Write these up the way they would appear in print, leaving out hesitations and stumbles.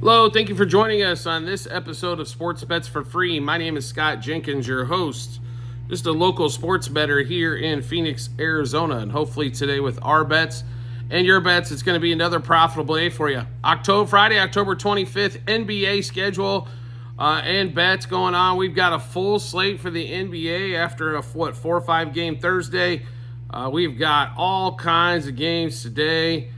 Hello, thank you for joining us on this episode of Sports Bets for Free. My name is Scott Jenkins, your host, just a local sports bettor here in Phoenix, Arizona. And hopefully today with our bets and your bets, it's going to be another profitable day for you. Friday, October 25th, NBA schedule and bets going on. We've got a full slate for the NBA after a 4 or 5 game Thursday. We've got all kinds of games today.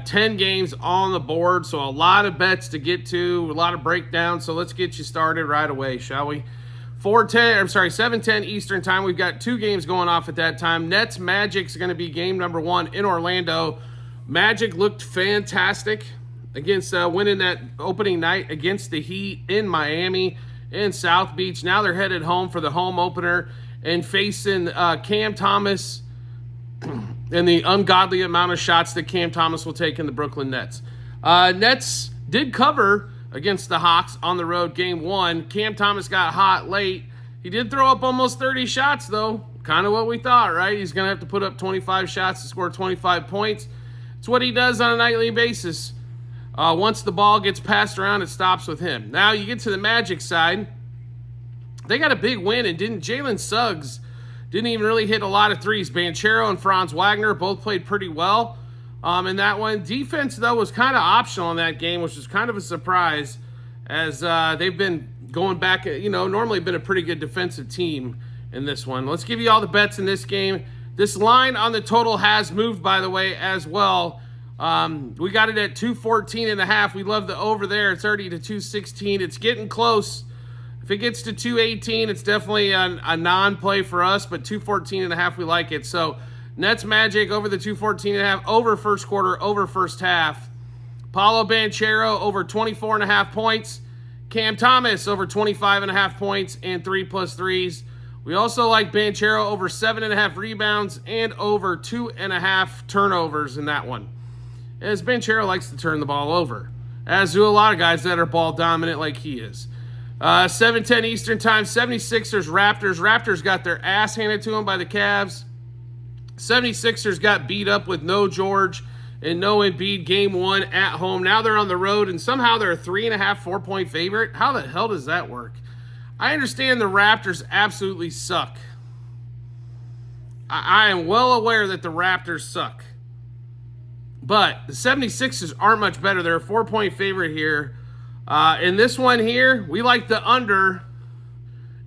10 games on the board, so a lot of bets to get to, a lot of breakdowns. So let's get you started right away, shall we? 7:10 Eastern time. We've got 2 games going off at that time. Nets Magic's going to be game number 1 in Orlando. Magic looked fantastic against winning that opening night against the Heat in Miami and South Beach. Now they're headed home for the home opener and facing Cam Thomas and the ungodly amount of shots that Cam Thomas will take in the Brooklyn Nets. Nets did cover against the Hawks on the road game 1. Cam Thomas got hot late. He did throw up almost 30 shots, though. Kind of what we thought, right? He's going to have to put up 25 shots to score 25 points. It's what he does on a nightly basis. Once the ball gets passed around, it stops with him. Now you get to the Magic side. They got a big win, and Jalen Suggs didn't even really hit a lot of threes. Banchero and Franz Wagner both played pretty well in that one. Defense, though, was kind of optional in that game, which was kind of a surprise as they've been going back, normally been a pretty good defensive team in this one. Let's give you all the bets in this game. This line on the total has moved, by the way, as well. We got it at 214.5. We love the over there. It's already to 216. It's getting close. If it gets to 218, it's definitely a non-play for us, but 214.5, we like it. So Nets Magic over the 214.5, over first quarter, over first half. Paolo Banchero over 24.5 points. Cam Thomas over 25.5 points and 3+ threes. We also like Banchero over 7.5 rebounds and over 2.5 turnovers in that one, as Banchero likes to turn the ball over, as do a lot of guys that are ball dominant like he is. 7:10 Eastern time, 76ers, Raptors. Raptors got their ass handed to them by the Cavs. 76ers got beat up with no George and no Embiid game 1 at home. Now they're on the road, and somehow they're a 3.5, 4-point favorite. How the hell does that work? I understand the Raptors absolutely suck. I am well aware that the Raptors suck. But the 76ers aren't much better. They're a 4-point favorite here. In this one here, we like the under,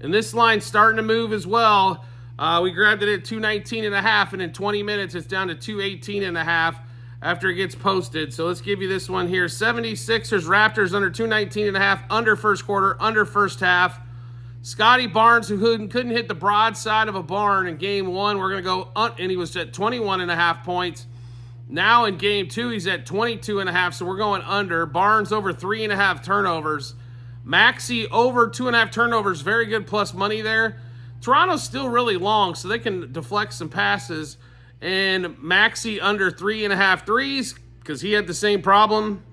and this line's starting to move as well. We grabbed it at 219.5, and in 20 minutes, it's down to 218.5 after it gets posted. So let's give you this one here. 76ers, Raptors under 219.5, under first quarter, under first half. Scotty Barnes, who couldn't hit the broadside of a barn in game 1, we're going to go, and he was at 21.5 points. Now in game 2, he's at 22.5, so we're going under. Barnes over 3.5 turnovers. Maxey over 2.5 turnovers. Very good plus money there. Toronto's still really long, so they can deflect some passes. And Maxey under 3.5 threes, because he had the same problem.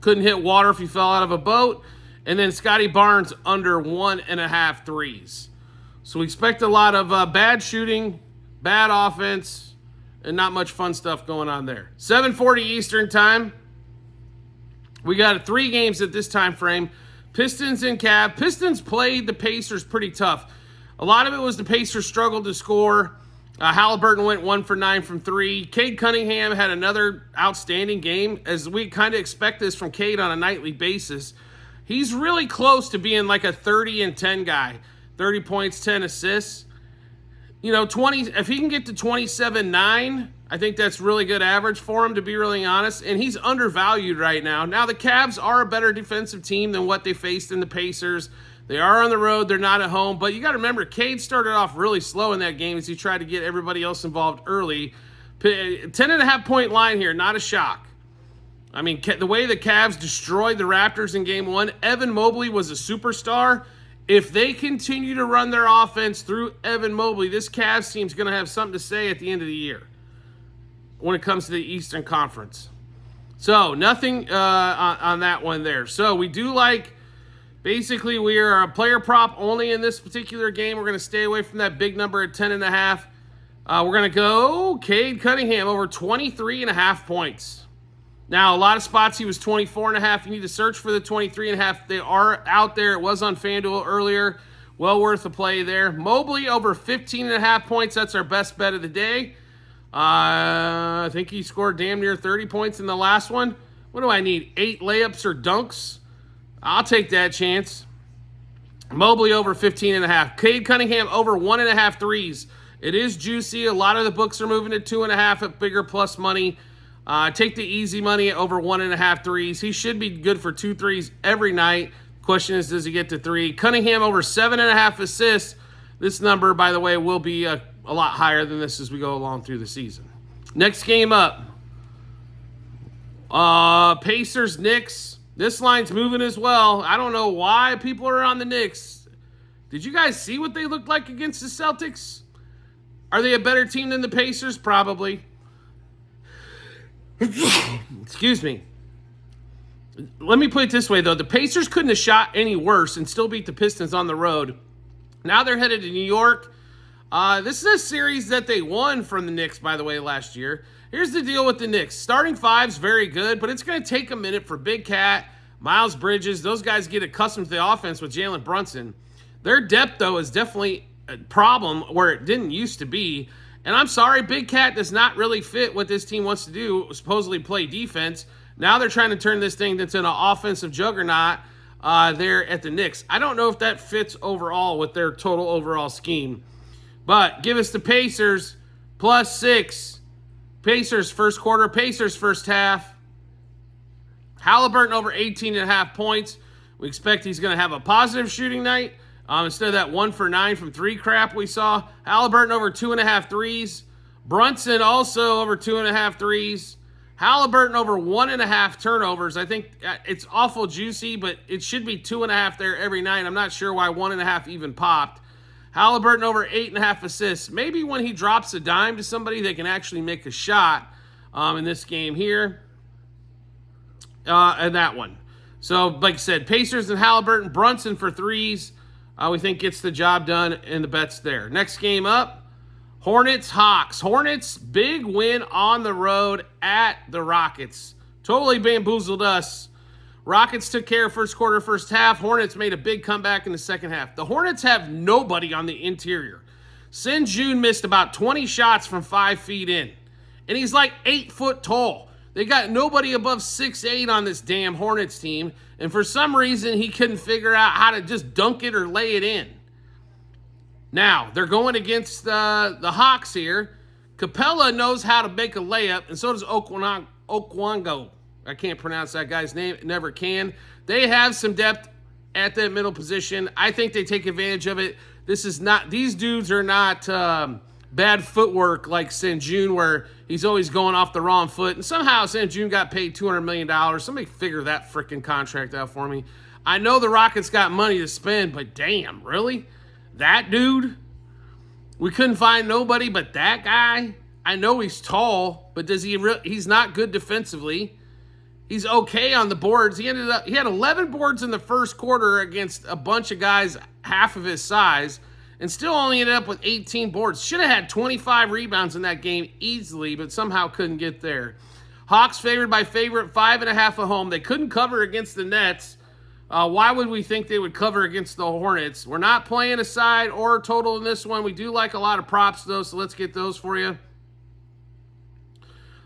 Couldn't hit water if he fell out of a boat. And then Scotty Barnes under 1.5 threes. So we expect a lot of bad shooting, bad offense, and not much fun stuff going on there. 7:40 Eastern time. We got 3 games at this time frame. Pistons and Cavs. Pistons played the Pacers pretty tough. A lot of it was the Pacers struggled to score. Halliburton went 1 for 9 from 3. Cade Cunningham had another outstanding game, as we kind of expect this from Cade on a nightly basis. He's really close to being like a 30-10 guy. 30 points, 10 assists. 20. If he can get to 27-9, I think that's really good average for him, to be really honest. And he's undervalued right now. Now, the Cavs are a better defensive team than what they faced in the Pacers. They are on the road. They're not at home. But you got to remember, Cade started off really slow in that game as he tried to get everybody else involved early. 10.5-point line here, not a shock. I mean, the way the Cavs destroyed the Raptors in game 1, Evan Mobley was a superstar. If they continue to run their offense through Evan Mobley, this Cavs team's going to have something to say at the end of the year when it comes to the Eastern Conference. So nothing on that one there. So we do like, basically we are a player prop only in this particular game. We're going to stay away from that big number at 10.5. We're going to go Cade Cunningham over 23.5 points. Now, a lot of spots he was 24.5. You need to search for the 23.5. They are out there. It was on FanDuel earlier. Well worth a play there. Mobley over 15.5 points. That's our best bet of the day. I think he scored damn near 30 points in the last one. What do I need? 8 layups or dunks? I'll take that chance. Mobley over 15.5. Cade Cunningham over 1.5 threes. It is juicy. A lot of the books are moving to 2.5 at bigger plus money. Take the easy money at over 1.5 threes. He should be good for 2 threes every night. Question is, does he get to 3? Cunningham over 7.5 assists. This number, by the way, will be a lot higher than this as we go along through the season. Next game up. Pacers, Knicks. This line's moving as well. I don't know why people are on the Knicks. Did you guys see what they looked like against the Celtics? Are they a better team than the Pacers? Probably. Excuse me. Let me put it this way, though. The Pacers couldn't have shot any worse and still beat the Pistons on the road. Now they're headed to New York. This is a series that they won from the Knicks, by the way, last year. Here's the deal with the Knicks. Starting five's very good, but it's going to take a minute for Big Cat, Miles Bridges. Those guys get accustomed to the offense with Jalen Brunson. Their depth, though, is definitely a problem where it didn't used to be. And I'm sorry, Big Cat does not really fit what this team wants to do, supposedly play defense. Now they're trying to turn this thing into an offensive juggernaut there at the Knicks. I don't know if that fits overall with their total overall scheme. But give us the Pacers +6. Pacers first quarter, Pacers first half. Halliburton over 18.5 points. We expect he's going to have a positive shooting night. Instead of that 1 for 9 from 3 crap we saw. Halliburton over 2.5 threes. Brunson also over 2.5 threes. Halliburton over 1.5 turnovers. I think it's awful juicy, but it should be 2.5 there every night. I'm not sure why 1.5 even popped. Halliburton over 8.5 assists. Maybe when he drops a dime to somebody, they can actually make a shot in this game here. And that one. So, like I said, Pacers and Halliburton, Brunson for threes. We think gets the job done, and the bet's there. Next game up, Hornets, Hawks. Hornets, big win on the road at the Rockets. Totally bamboozled us. Rockets took care of first quarter, first half. Hornets made a big comeback in the second half. The Hornets have nobody on the interior. Sengun missed about 20 shots from 5 feet in, and he's like 8 foot tall. They got nobody above 6'8" on this damn Hornets team, and for some reason he couldn't figure out how to just dunk it or lay it in. Now, they're going against the Hawks here. Capella knows how to make a layup, and so does Okwango. I can't pronounce that guy's name. Never can. They have some depth at that middle position. I think they take advantage of it. These dudes are not bad footwork like Sengun, where he's always going off the wrong foot. And somehow Sengun got paid $200 million. Somebody figure that freaking contract out for me. I know the Rockets got money to spend, but damn, really? That dude? We couldn't find nobody but that guy? I know he's tall, but he's not good defensively. He's okay on the boards. He had 11 boards in the first quarter against a bunch of guys half of his size, and still only ended up with 18 boards. Should have had 25 rebounds in that game easily, but somehow couldn't get there. Hawks favored by 5.5 at home. They couldn't cover against the Nets. Why would we think they would cover against the Hornets? We're not playing a side or a total in this one. We do like a lot of props, though, so let's get those for you.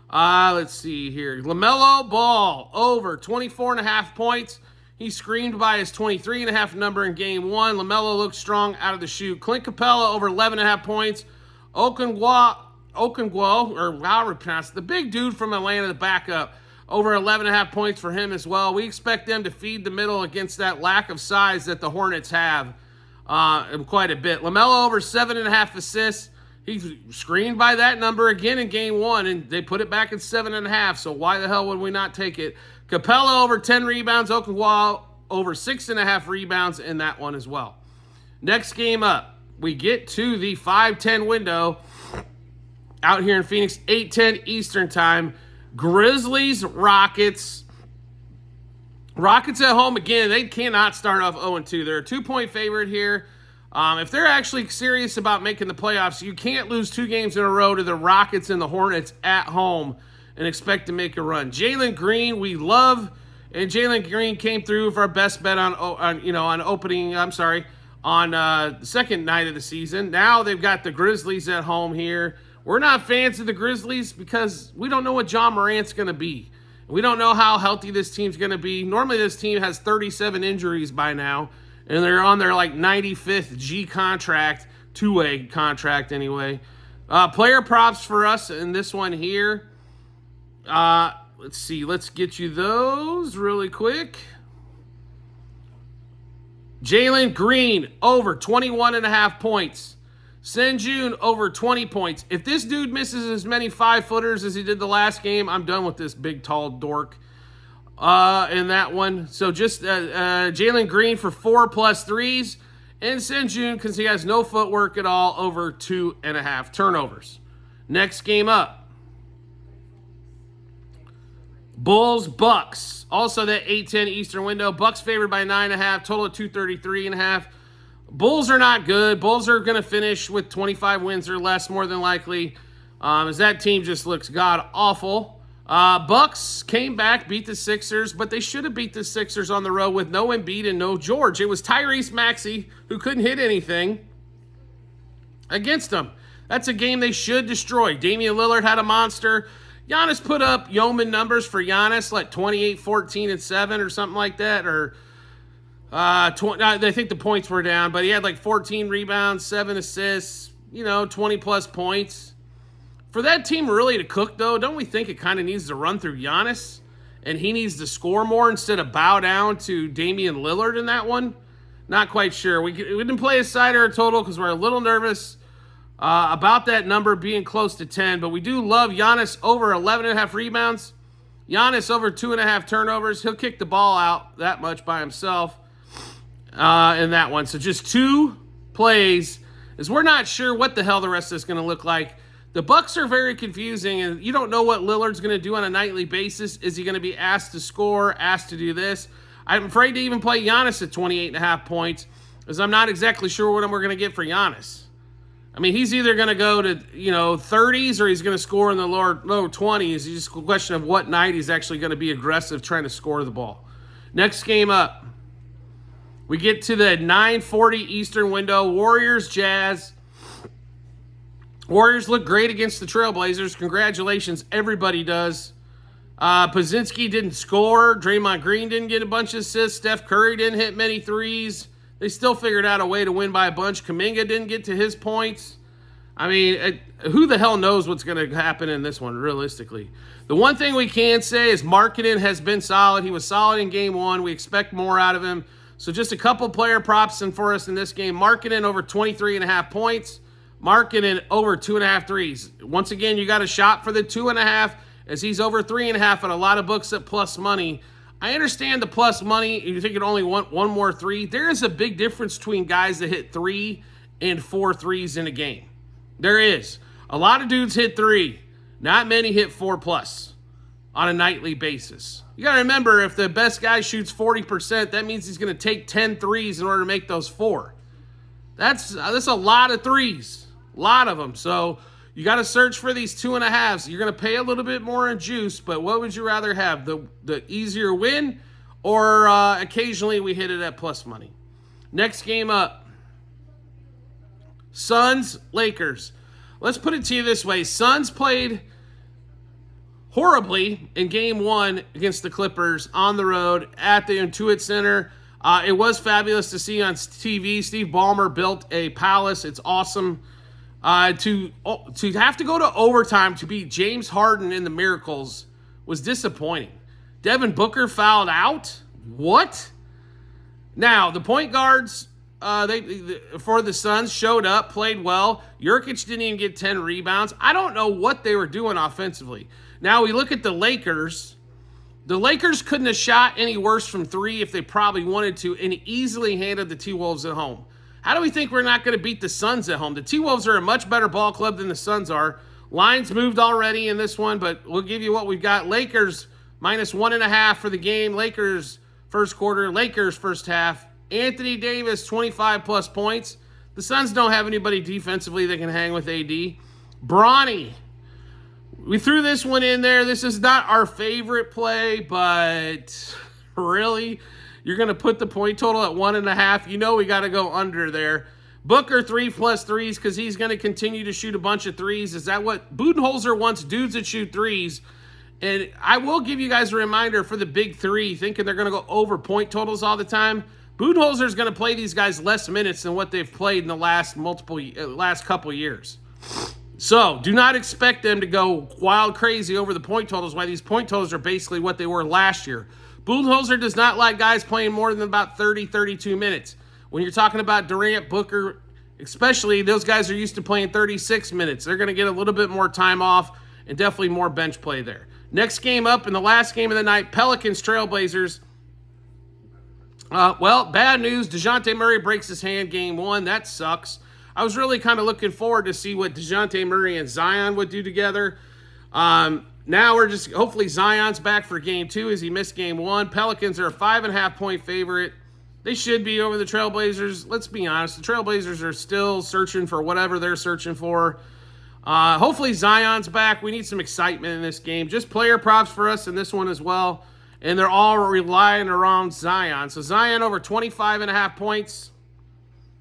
Let's see here. LaMelo Ball over 24.5 points. He screamed by his 23.5 number in game 1. LaMelo looks strong out of the chute. Clint Capella over 11.5 points. Okongwu, or however you pronounce it, the big dude from Atlanta, the backup, over 11.5 points for him as well. We expect them to feed the middle against that lack of size that the Hornets have quite a bit. LaMelo over 7.5 assists. He screened by that number again in game 1, and they put it back at 7.5, so why the hell would we not take it? Capella over 10 rebounds. Okongwu over 6.5 rebounds in that one as well. Next game up, we get to the 5:10 window out here in Phoenix, 8:10 Eastern time. Grizzlies, Rockets. Rockets at home again. They cannot start off 0-2. They're a 2-point favorite here. If they're actually serious about making the playoffs, you can't lose 2 games in a row to the Rockets and the Hornets at home and expect to make a run. Jalen Green, we love, and Jalen Green came through for our best bet on the second night of the season. Now they've got the Grizzlies at home here. We're not fans of the Grizzlies because we don't know what John Morant's going to be. We don't know how healthy this team's going to be. Normally this team has 37 injuries by now, and they're on their 95th G contract, two-way contract anyway. Player props for us in this one here. Let's see. Let's get you those really quick. Jalen Green, over 21.5 points. Sengun, over 20 points. If this dude misses as many 5-footers as he did the last game, I'm done with this big, tall dork in that one. So just Jalen Green for 4+ threes. And Sengun, because he has no footwork at all, over 2.5 turnovers. Next game up. Bulls, Bucks. Also that 8-10 Eastern window. Bucks favored by 9.5. Total of 233.5. Bulls are not good. Bulls are going to finish with 25 wins or less, more than likely, as that team just looks god-awful. Bucks came back, beat the Sixers, but they should have beat the Sixers on the road with no Embiid and no George. It was Tyrese Maxey who couldn't hit anything against them. That's a game they should destroy. Damian Lillard had a monster. Giannis put up yeoman numbers for Giannis, like 28, 14, and 7 or something like that, or I think the points were down, but he had 14 rebounds, 7 assists, 20+ points. For that team really to cook, though, don't we think it kind of needs to run through Giannis? And he needs to score more instead of bow down to Damian Lillard in that one? Not quite sure. We didn't play a side or a total because we're a little nervous about that number being close to 10. But we do love Giannis over 11.5 rebounds. Giannis over 2.5 turnovers. He'll kick the ball out that much by himself. In that one. So just 2 plays, as we're not sure what the hell the rest is going to look like. The Bucks are very confusing, and you don't know what Lillard's going to do on a nightly basis. Is he going to be asked to score, asked to do this? I'm afraid to even play Giannis at 28.5 points, as I'm not exactly sure what we're going to get for Giannis. I mean, he's either going to go to 30s or he's going to score in the low 20s. It's just a question of what night he's actually going to be aggressive trying to score the ball. Next game up. We get to the 9:40 Eastern window. Warriors, Jazz. Warriors look great against the Trailblazers. Congratulations. Everybody does. Pozinski didn't score. Draymond Green didn't get a bunch of assists. Steph Curry didn't hit many threes. They still figured out a way to win by a bunch. Kuminga didn't get to his points. I mean, who the hell knows what's going to happen in this one, realistically. The one thing we can say is Markkanen has been solid. He was solid in game 1. We expect more out of him. So just a couple player props in for us in this game. Markkanen over 23.5 points. Markkanen over 2.5 threes. Once again, you got a shot for the 2.5 as he's over 3.5 at a lot of books at plus money. I understand the plus money. You think it only want one more 3. There is a big difference between guys that hit 3 and 4 threes in a game. There is. A lot of dudes hit 3. Not many hit 4+ on a nightly basis. You got to remember, if the best guy shoots 40%, that means he's going to take 10 threes in order to make those 4. That's a lot of threes. A lot of them. So you got to search for these 2.5s. You're going to pay a little bit more in juice, but what would you rather have? The easier win, or occasionally we hit it at plus money? Next game up. Suns, Lakers. Let's put it to you this way. Suns played horribly in game 1 against the Clippers on the road at the Intuit Center. It was fabulous to see on TV. Steve Ballmer built a palace. It's awesome. To have to go to overtime to beat James Harden in the Miracles was disappointing. Devin Booker fouled out? What? Now, the point guards for the Suns showed up, played well. Jokic didn't even get 10 rebounds. I don't know what they were doing offensively. Now we look at the Lakers. The Lakers couldn't have shot any worse from 3 if they probably wanted to, and easily handled the T-Wolves at home. How do we think we're not going to beat the Suns at home? The T-Wolves are a much better ball club than the Suns are. Lines moved already in this one, but we'll give you what we've got. Lakers minus 1.5 for the game. Lakers first quarter. Lakers first half. Anthony Davis, 25+ points. The Suns don't have anybody defensively that can hang with AD. Bronny. We threw this one in there. This is not our favorite play, but really, you're going to put the point total at 1.5. You know we got to go under there. Booker 3+ threes because he's going to continue to shoot a bunch of threes. Is that what Budenholzer wants? Dudes that shoot threes. And I will give you guys a reminder for the big three, thinking they're going to go over point totals all the time. Budenholzer is going to play these guys less minutes than what they've played in the last couple years. So do not expect them to go wild crazy over the point totals, why these point totals are basically what they were last year. Budenholzer does not like guys playing more than about 30, 32 minutes. When you're talking about Durant, Booker, especially, those guys are used to playing 36 minutes. They're going to get a little bit more time off and definitely more bench play there. Next game up in the last game of the night, Pelicans, Trailblazers. Bad news. DeJounte Murray breaks his hand game 1. That sucks. I was really kind of looking forward to see what DeJounte Murray and Zion would do together. Now we're just, hopefully Zion's back for game 2 as he missed game 1. Pelicans are a 5.5-point favorite. They should be over the Trailblazers. Let's be honest. The Trailblazers are still searching for whatever they're searching for. Hopefully Zion's back. We need some excitement in this game. Just player props for us in this one as well. And they're all relying around Zion. So Zion over 25.5 points.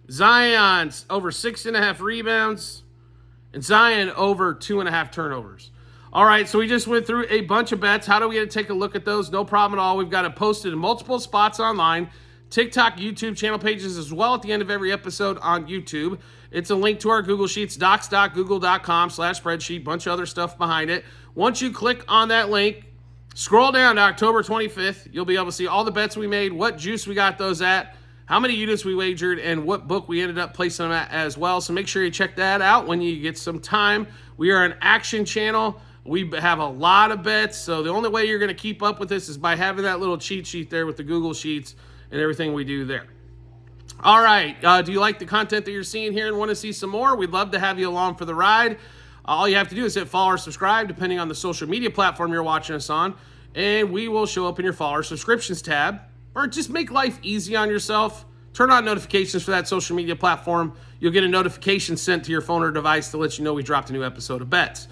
Zion's over 6.5 rebounds. And Zion over 2.5 turnovers. All right, so we just went through a bunch of bets. How do we get to take a look at those? No problem at all. We've got it posted in multiple spots online. TikTok, YouTube channel pages as well at the end of every episode on YouTube. It's a link to our Google Sheets, docs.google.com/spreadsheet, bunch of other stuff behind it. Once you click on that link, scroll down to October 25th. You'll be able to see all the bets we made, what juice we got those at, how many units we wagered, and what book we ended up placing them at as well. So make sure you check that out when you get some time. We are an action channel. We have a lot of bets, so the only way you're going to keep up with this is by having that little cheat sheet there with the Google Sheets and everything we do there. All right, do you like the content that you're seeing here and want to see some more? We'd love to have you along for the ride. All you have to do is hit follow or subscribe, depending on the social media platform you're watching us on, and we will show up in your follow or subscriptions tab. Or just make life easy on yourself. Turn on notifications for that social media platform. You'll get a notification sent to your phone or device to let you know we dropped a new episode of Bets.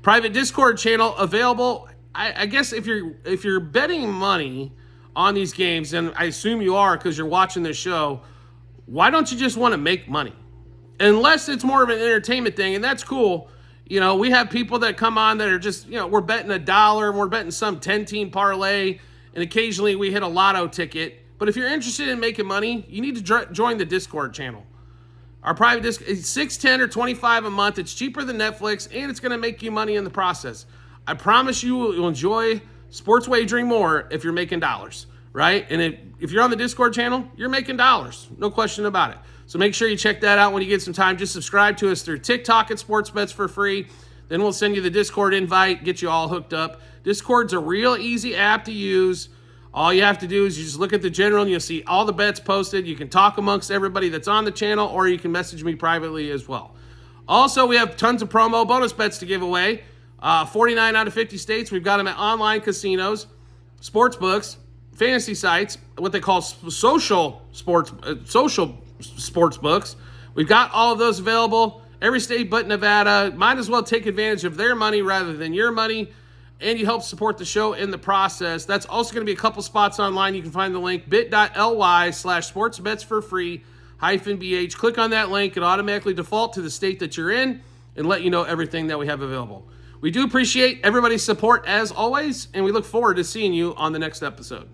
Private Discord channel available. I guess if you're betting money on these games, and I assume you are because you're watching this show, why don't you just want to make money? Unless it's more of an entertainment thing, and that's cool. You know, we have people that come on that are just, we're betting $1 and we're betting some 10-team parlay, and occasionally we hit a lotto ticket. But if you're interested in making money, you need to join the Discord channel. Our private Discord is $6, $10, or $25 a month. It's cheaper than Netflix, and it's going to make you money in the process. I promise you'll enjoy sports wagering more if you're making dollars, right? And if you're on the Discord channel, you're making dollars. No question about it. So make sure you check that out when you get some time. Just subscribe to us through TikTok at Sports Bets for free. Then we'll send you the Discord invite, get you all hooked up. Discord's a real easy app to use. All you have to do is you just look at the general and you'll see all the bets posted. You can talk amongst everybody that's on the channel, or you can message me privately as well. Also, we have tons of promo bonus bets to give away. 49 out of 50 states. We've got them at online casinos, sports books, fantasy sites, what they call social sports books. We've got all of those available. Every state but Nevada. Might as well take advantage of their money rather than your money. And you help support the show in the process. That's also going to be a couple spots online. You can find the link bit.ly/sportsbetsforfree-bh. Click on that link. It'll automatically default to the state that you're in and let you know everything that we have available. We do appreciate everybody's support as always, and we look forward to seeing you on the next episode.